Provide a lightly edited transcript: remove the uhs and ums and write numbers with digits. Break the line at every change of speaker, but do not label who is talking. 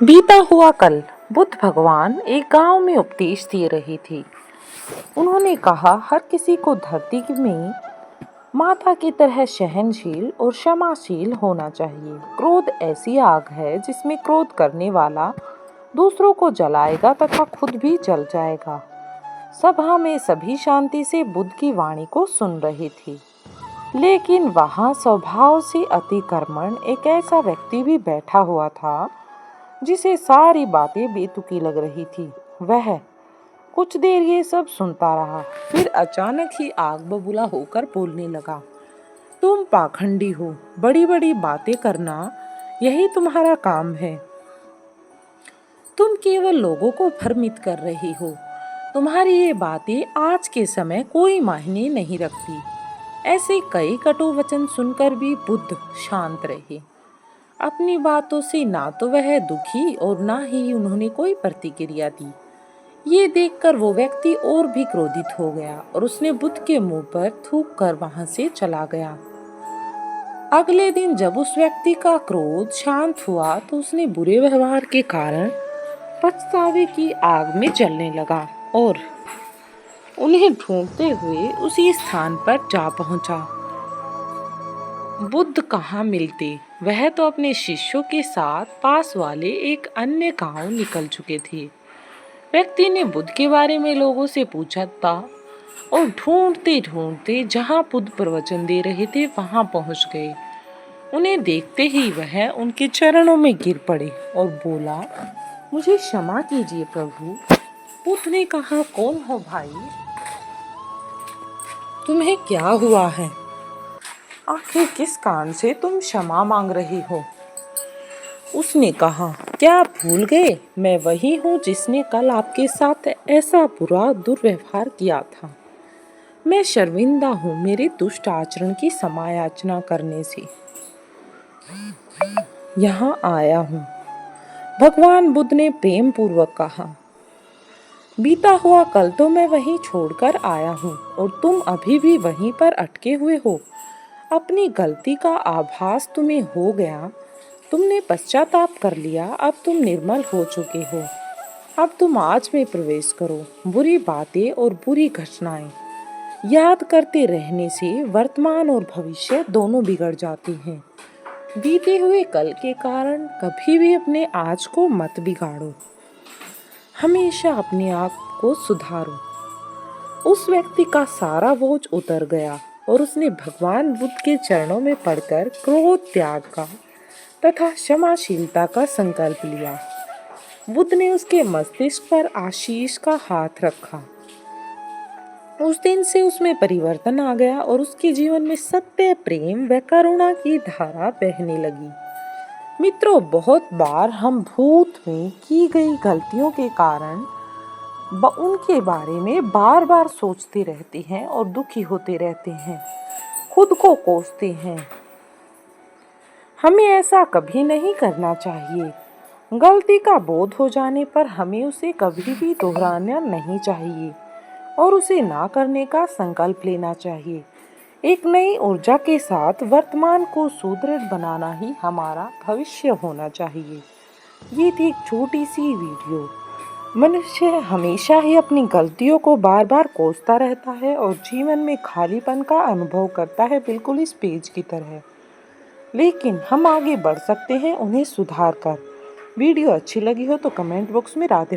बीता हुआ कल बुद्ध भगवान एक गांव में उपदेश दे रहे थे। उन्होंने कहा, हर किसी को धरती में माता की तरह सहनशील और क्षमाशील होना चाहिए। क्रोध ऐसी आग है जिसमें क्रोध करने वाला दूसरों को जलाएगा तथा खुद भी जल जाएगा। सभा में सभी शांति से बुद्ध की वाणी को सुन रहे थे, लेकिन वहां स्वभाव से अतिक्रमण एक ऐसा व्यक्ति भी बैठा हुआ था जिसे सारी बातें बेतुकी लग रही थी। वह कुछ देर ये सब सुनता रहा, फिर अचानक ही आग बबूला होकर बोलने लगा, तुम पाखंडी हो, बड़ी बड़ी बातें करना यही तुम्हारा काम है। तुम केवल लोगों को भ्रमित कर रही हो। तुम्हारी ये बातें आज के समय कोई मायने नहीं रखती। ऐसे कई कटु वचन सुनकर भी बुद्ध शांत रहे। अपनी बातों से ना तो वह दुखी और ना ही उन्होंने कोई प्रतिक्रिया दी। ये देखकर वो व्यक्ति और भी क्रोधित हो गया और उसने बुद्ध के मुंह पर थूक कर वहां से चला गया। अगले दिन जब उस व्यक्ति का क्रोध शांत हुआ तो उसने बुरे व्यवहार के कारण पछतावे की आग में जलने लगा और उन्हें ढूंढते हुए उसी स्थान पर जा पहुंचा। बुद्ध कहाँ मिलते, वह तो अपने शिष्यों के साथ पास वाले एक अन्य गांव निकल चुके थे। व्यक्ति ने बुद्ध के बारे में लोगों से पूछा था और ढूंढते ढूंढते जहां बुद्ध प्रवचन दे रहे थे वहां पहुंच गए। उन्हें देखते ही वह उनके चरणों में गिर पड़े और बोला, मुझे क्षमा कीजिए प्रभु। बुद्ध ने कहा, कौन हो भाई, तुम्हें क्या हुआ है? आखिर किस कारण से तुम क्षमा मांग रही हो? उसने कहा, क्या आप भूल गए, मैं वही हूँ जिसने कल आपके साथ ऐसा बुरा दुर्व्यवहार किया था। मैं शर्मिंदा हूँ मेरे दुष्ट आचरण की समायाचना करने से यहाँ आया हूँ। भगवान बुद्ध ने प्रेम पूर्वक कहा, बीता हुआ कल तो मैं वहीं छोड़कर आया हूँ और तुम अभी भी वहीं पर अटके हुए हो। अपनी गलती का आभास तुम्हें हो गया, तुमने पश्चाताप कर लिया, अब तुम निर्मल हो चुके हो। अब तुम आज में प्रवेश करो। बुरी बातें और बुरी घटनाएं याद करते रहने से वर्तमान और भविष्य दोनों बिगड़ जाते हैं। बीते हुए कल के कारण कभी भी अपने आज को मत बिगाड़ो। हमेशा अपने आप को सुधारो। उस व्यक्ति का सारा बोझ उतर गया और उसने भगवान बुद्ध के चरणों में पड़कर क्रोध त्याग का तथा क्षमाशीलता का संकल्प लिया। बुद्ध ने उसके मस्तिष्क पर आशीष का हाथ रखा। उस दिन से उसमें परिवर्तन आ गया और उसके जीवन में सत्य, प्रेम व करुणा की धारा बहने लगी। मित्रों, बहुत बार हम भूत में की गई गलतियों के कारण उनके बारे में बार बार सोचते रहते हैं और दुखी होते रहते हैं, खुद को कोसते हैं। हमें ऐसा कभी नहीं करना चाहिए। गलती का बोध हो जाने पर हमें उसे कभी भी दोहराना नहीं चाहिए और उसे ना करने का संकल्प लेना चाहिए। एक नई ऊर्जा के साथ वर्तमान को सुदृढ़ बनाना ही हमारा भविष्य होना चाहिए। ये थी एक छोटी सी वीडियो। मनुष्य हमेशा ही अपनी गलतियों को बार बार कोसता रहता है और जीवन में खालीपन का अनुभव करता है, बिल्कुल इस पेज की तरह। लेकिन हम आगे बढ़ सकते हैं उन्हें सुधार कर। वीडियो अच्छी लगी हो तो कमेंट बॉक्स में राधे राधे